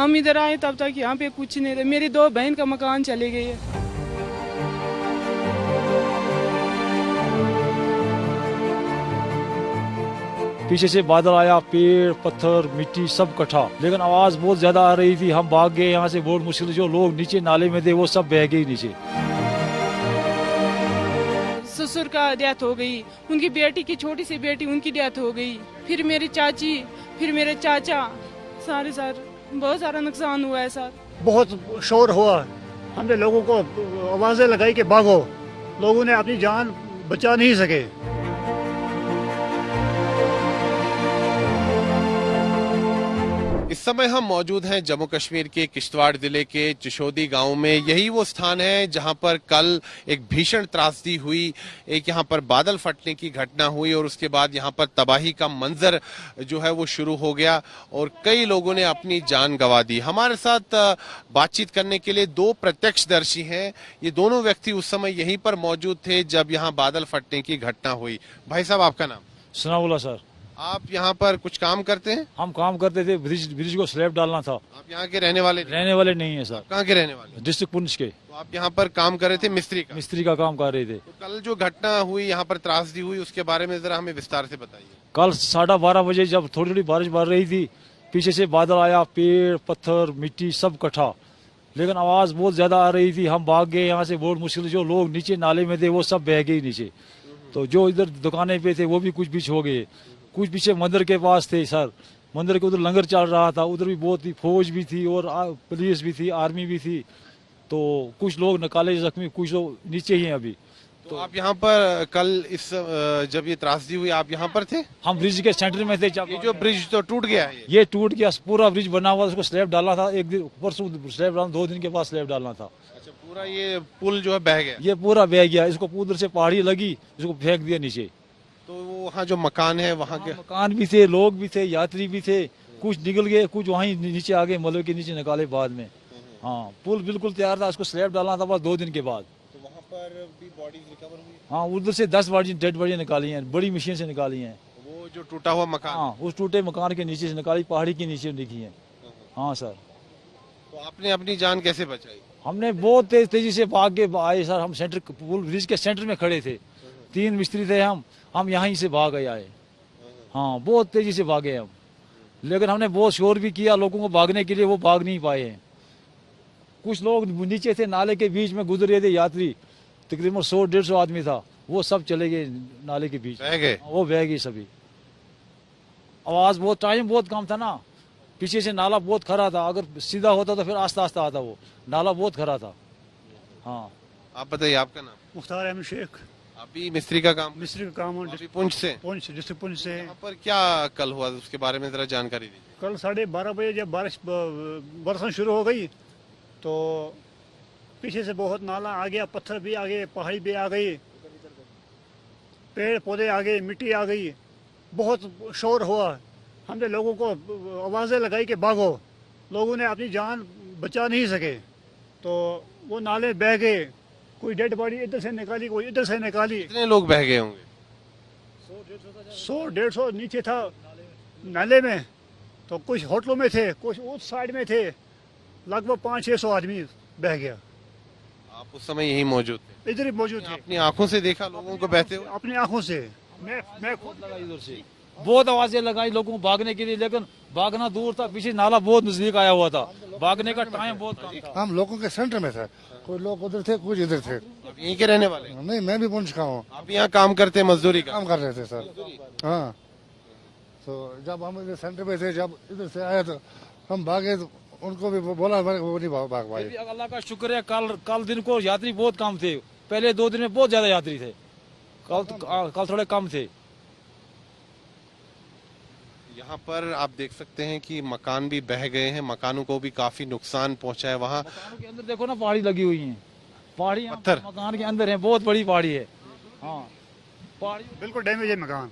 हम इधर आए तब तक यहाँ पे कुछ नहीं था। मेरी 2 बहन का मकान चले गए है। पीछे से बादल आया, पेड़ पत्थर मिट्टी सब इकट्ठा, लेकिन आवाज बहुत ज्यादा आ रही थी। हम भाग गए यहाँ से, बहुत मुश्किल। जो लोग नीचे नाले में थे वो सब बह गए नीचे। ससुर का डेथ हो गई, उनकी बेटी की छोटी सी बेटी उनकी डेथ हो गई, फिर मेरी चाची, फिर मेरे चाचा, सारे सर बहुत सारा नुकसान हुआ है सर। बहुत शोर हुआ, हमने लोगों को आवाजें लगाई कि भागो, लोगों ने अपनी जान बचा नहीं सके। इस समय हम मौजूद हैं जम्मू कश्मीर के किश्तवाड़ जिले के चिशोदी गांव में। यही वो स्थान है जहां पर कल एक भीषण त्रासदी हुई, एक यहां पर बादल फटने की घटना हुई और उसके बाद यहां पर तबाही का मंजर जो है वो शुरू हो गया और कई लोगों ने अपनी जान गंवा दी। हमारे साथ बातचीत करने के लिए 2 प्रत्यक्षदर्शी हैं। ये दोनों व्यक्ति उस समय यहीं पर मौजूद थे जब यहाँ बादल फटने की घटना हुई। भाई साहब, आपका नाम? सनाउल्लाह सर। आप यहाँ पर कुछ काम करते हैं? हम काम करते थे, ब्रिज को स्लैब डालना था। आप यहाँ के रहने वाले नहीं? रहने वाले नहीं है सर। कहाँ के रहने वाले? डिस्ट्रिक्ट पुंछ के। तो आप यहाँ पर काम कर रहे थे, मिस्त्री का काम कर रहे थे। तो कल जो घटना हुई, यहाँ पर त्रासदी हुई, उसके बारे में जरा हमें विस्तार से बताइए। कल 12:30 बजे जब थोड़ी थोड़ी बारिश बढ़ रही थी, पीछे से बादल आया, पेड़ पत्थर मिट्टी सब इकट्ठा, लेकिन आवाज बहुत ज्यादा आ रही थी। हम भाग गए यहाँ से, बहुत मुश्किल। जो लोग नीचे नाले में थे वो सब बह गए नीचे। तो जो इधर दुकानें पे थे वो भी कुछ बीच हो गए, कुछ पीछे मंदिर के पास थे सर। मंदिर के उधर लंगर चल रहा था, उधर भी बहुत ही फौज भी थी और पुलिस भी थी, आर्मी भी थी। तो कुछ लोग निकाले जख्मी, कुछ लोग नीचे ही हैं अभी। तो आप यहाँ पर कल इस जब ये त्रासदी हुई, आप यहाँ पर थे? हम ब्रिज के सेंटर में थे। जब ये जो ब्रिज तो टूट गया है, ये टूट गया, पूरा ब्रिज बना हुआ, उसको स्लैब डालना था। एक दिन परसों स्लैब डालना, 2 दिन के बाद स्लैब डालना था। अच्छा, पूरा ये पुल जो है बह गया? ये पूरा बह गया। इसको उधर से पहाड़ी लगी, इसको फेंक दिया नीचे। तो वहाँ जो मकान है, वहाँ के मकान भी थे, लोग भी थे, यात्री भी थे। कुछ निकल गए, कुछ वहीं नीचे आ गए, मलबे के नीचे निकाले बाद में। हाँ, पुल बिल्कुल तैयार था, उसको स्लैब डालना था बस 2 दिन के बाद। तो वहाँ पर भी बॉडीज रिकवर हुई? हाँ, उधर से 10 बॉडी, डेड बॉडी निकाली हैं, बड़ी मशीन से निकाली हैं। वो जो टूटा हुआ मकान? हाँ, उस टूटे मकान के नीचे से निकाली, पहाड़ी के नीचे निकली है। हाँ सर। तो आपने अपनी जान कैसे बचाई? हमने बहुत तेजी से भाग के आए सर। हम सेंटर, पुल ब्रिज के सेंटर में खड़े थे, 3 मिस्त्री थे हम यहीं से भाग आए। हाँ, बहुत तेजी से भागे हम, लेकिन हमने बहुत शोर भी किया लोगों को भागने के लिए, वो भाग नहीं पाए हैं। कुछ लोग नीचे थे, नाले के बीच में गुजर रहे थे यात्री, तकरीबन 100-150 आदमी था, वो सब चले गए नाले के बीच। बह गए? वो बह गए सभी। आवाज बहुत, टाइम बहुत कम था ना, पीछे से नाला बहुत खरा था। अगर सीधा होता तो फिर आस्ता आस्ता आता, वो नाला बहुत खरा था। हाँ, आप बताइए, आपका नाम? मुख्तार अहमद शेख। आप भी मिस्त्री का काम? मिस्त्री का काम आप भी पुंछ से? पुंछ, डिस्ट्रिक्ट पुंछ से। यहाँ पर क्या कल हुआ, उसके बारे में जरा जानकारी दीजिए। कल 12:30 बजे जब बारिश बरसना शुरू हो गई तो पीछे से बहुत नाला आ गया, पत्थर भी आ गए, पहाड़ी भी आ गई, पेड़ पौधे आ गए, मिट्टी आ गई, बहुत शोर हुआ। हमने लोगों को आवाजें लगाई कि भागो, लोगों ने अपनी जान बचा नहीं सके। तो वो नाले बह गए, कोई डेड बॉडी इधर से निकाली, कोई इधर से निकाली। कितने लोग बह गए होंगे? 100-150 नीचे था नाले में, तो कुछ होटलों में थे, कुछ उस साइड में थे, लगभग 500-600 आदमी बह गया। आप उस समय यही मौजूद थे? इधर ही मौजूद थे। अपनी आंखों से देखा लोगों को बहते हुए? अपनी आंखों से। मैं खुद लगा इधर से, बहुत आवाजें लगाई लोगों को भागने के लिए, लेकिन भागना दूर था, पीछे नाला बहुत नजदीक आया हुआ था, भागने का टाइम बहुत कम था। हम लोगों के सेंटर में थे, कोई लोग उधर थे, कुछ इधर थे। आप यहीं के रहने वाले? नहीं, मैं भी पुंछ का हूँ। आप यहाँ काम करते हैं, मजदूरी का काम कर रहे थे सर। हाँ, तो जब हम इधर सेंटर में थे, जब इधर से आए तो हम भागे, तो उनको भी बोला, वो नहीं भाग पाए। अल्लाह का शुक्र है, कल दिन को यात्री बहुत कम थे। पहले 2 दिन में बहुत ज्यादा यात्री थे, कल थोड़े कम थे। यहाँ पर आप देख सकते हैं कि मकान भी बह गए हैं, मकानों को भी काफी नुकसान पहुंचा है। वहाँ मकानों के अंदर देखो ना, पहाड़ी लगी हुई है, पहाड़ी पत्थर मकान के अंदर है, बहुत बड़ी पहाड़ी है। हाँ, पहाड़ी बिल्कुल डैमेज है मकान।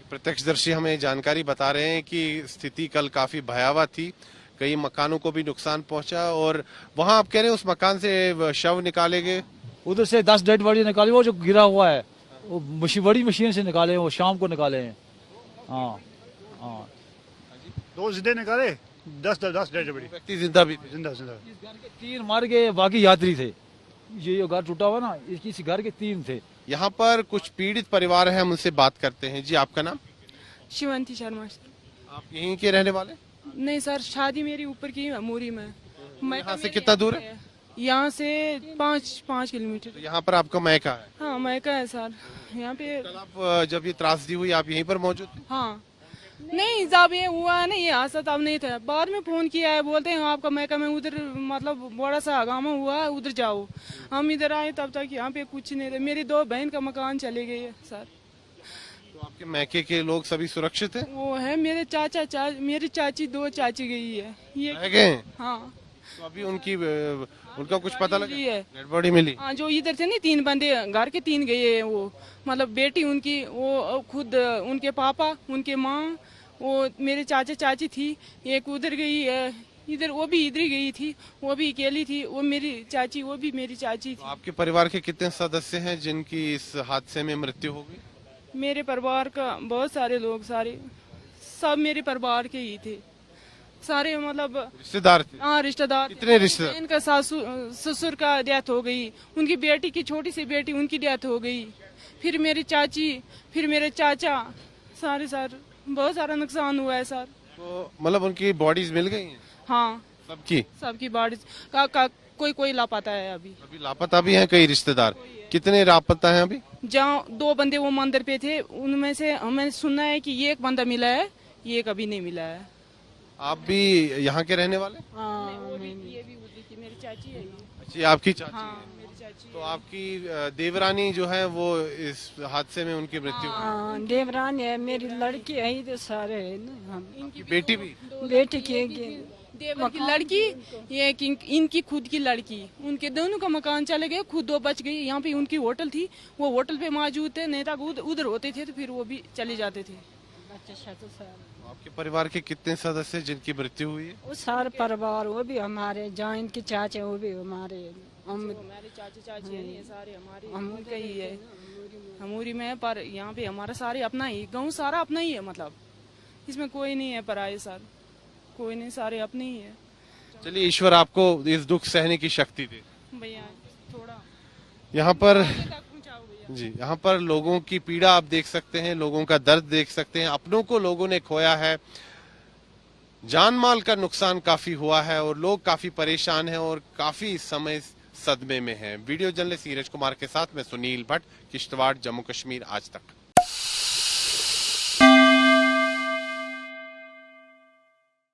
प्रत्यक्षदर्शी हमें जानकारी बता रहे हैं कि स्थिति कल काफी भयावह थी, कई मकानों को भी नुकसान पहुंचा। और वहाँ आप कह रहे हैं उस मकान से शव निकाले गए? उधर से 10 डेड बॉडी निकाली, वो जो गिरा हुआ है, वो बड़ी मशीन से निकाले, वो शाम को निकाले हैं। हाँ हाँ, 2 जिंदे निकाले। 10 डेड बड़ी व्यक्ति जिंदा भी थे। जिंदा जिंदा। इस घर के 3 मर गए, बाकी यात्री थे। ये जो घर टूटा हुआ ना, इस घर के 3 थे। यहाँ पर कुछ पीड़ित परिवार है, हम उनसे बात करते हैं। जी, आपका नाम? शिवंती शर्मा सर। आप यहीं के रहने वाले? नहीं सर, शादी मेरी ऊपर की अमूरी में। यहाँ से कितना दूर है? यहाँ से 5 किलोमीटर। तो यहाँ पर आपका मैका है? हाँ मैका है सर यहाँ पे। कल आप जब ये त्रासदी हुई आप यहीं पर मौजूद थे? हाँ नहीं, जब ये हुआ है ना, ये हादसा तब नहीं था। बाद में फोन किया है, बोलते हैं आपका मैका में उधर मतलब बड़ा सा हंगामा हुआ है, उधर जाओ। हम इधर आए तब तक यहाँ पे कुछ नहीं था। मेरी 2 बहन का मकान चले गए है सर। तो आपके मैके के लोग सभी सुरक्षित हैं? वो है मेरे मेरी चाची, 2 चाची गई है ये। रह गए हैं? हाँ तो अभी उनका कुछ पता लगा? मिली है। डेड बॉडी मिली? हाँ, जो इधर थे ना 3 बंदे, घर के 3 गए हैं। वो मतलब बेटी उनकी, वो खुद उनके पापा, उनके माँ, वो मेरे चाचा चाची थी। एक उधर गई है, इधर वो भी इधर ही गई थी, वो भी अकेली थी। वो मेरी चाची, वो भी मेरी चाची तो थी। आपके परिवार के कितने सदस्य हैं जिनकी इस हादसे में मृत्यु हो गई? मेरे परिवार का बहुत सारे लोग, सब मेरे परिवार के ही थे सारे, मतलब रिश्तेदार थे? हाँ रिश्तेदार। कितने रिश्तेदार? इनका ससुर का डेथ हो गई, उनकी बेटी की छोटी सी बेटी, उनकी डेथ हो गई। फिर मेरी चाची, फिर मेरे चाचा, सारे सर बहुत सारा नुकसान हुआ है सर। तो मतलब उनकी बॉडीज मिल गई हैं हाँ सबकी? सबकी बाढ़ कोई लापता है अभी। अभी लापता भी हैं कई रिश्तेदार। कितने लापता हैं अभी? जहाँ 2 बंदे वो मंदिर पे थे, उनमें से हमें सुनना है कि ये 1 बंदा मिला है, ये कभी नहीं मिला है। आप भी यहाँ के रहने वाले? वो भी, ये भी उधर की मेरी चाची है ये। अच्छा, ये आपकी चाची हाँ है। मेरी चाची। तो आपकी देवरानी जो है वो इस हादसे में उनकी मृत्यु हुई। हाँ देवरानी है, मेरी लड़की है, ये तो सारे है ना। हम आपकी बेटी भी? बेटी की देवर की लड़की, ये इनकी खुद की लड़की, उनके दोनों का मकान चले गए, खुद 2 बच गई। यहाँ पे उनकी होटल थी, वो होटल पे मौजूद थे, नेता उधर होते थे, तो फिर वो भी चले जाते थे। आपके परिवार के कितने सदस्य हैं जिनकी मृत्यु हुई है? वो सारे परिवार, वो भी हमारे, जहाँ इनके चाचे वो भी हमारे। हमारे चाचा चाची है, ये सारे हमारे उनका ही है, अमूरी में है। पर यहाँ पे हमारा सारे अपना ही, गाँव सारा अपना ही है, मतलब इसमें कोई नहीं है पराये सर, कोई नहीं, सारे अपने ही है। चलिए, ईश्वर आपको इस दुख सहने की शक्ति दे। भैया थोड़ा यहाँ पर पहुंचाओ भैया। जी, यहाँ पर लोगों की पीड़ा आप देख सकते हैं, लोगों का दर्द देख सकते हैं। अपनों को लोगों ने खोया है, जान माल का नुकसान काफी हुआ है और लोग काफी परेशान हैं और काफी समय सदमे में हैं। वीडियो जर्नलिस्ट नीरज कुमार के साथ मैं सुनील भट्ट, किश्तवाड़, जम्मू कश्मीर आज तक।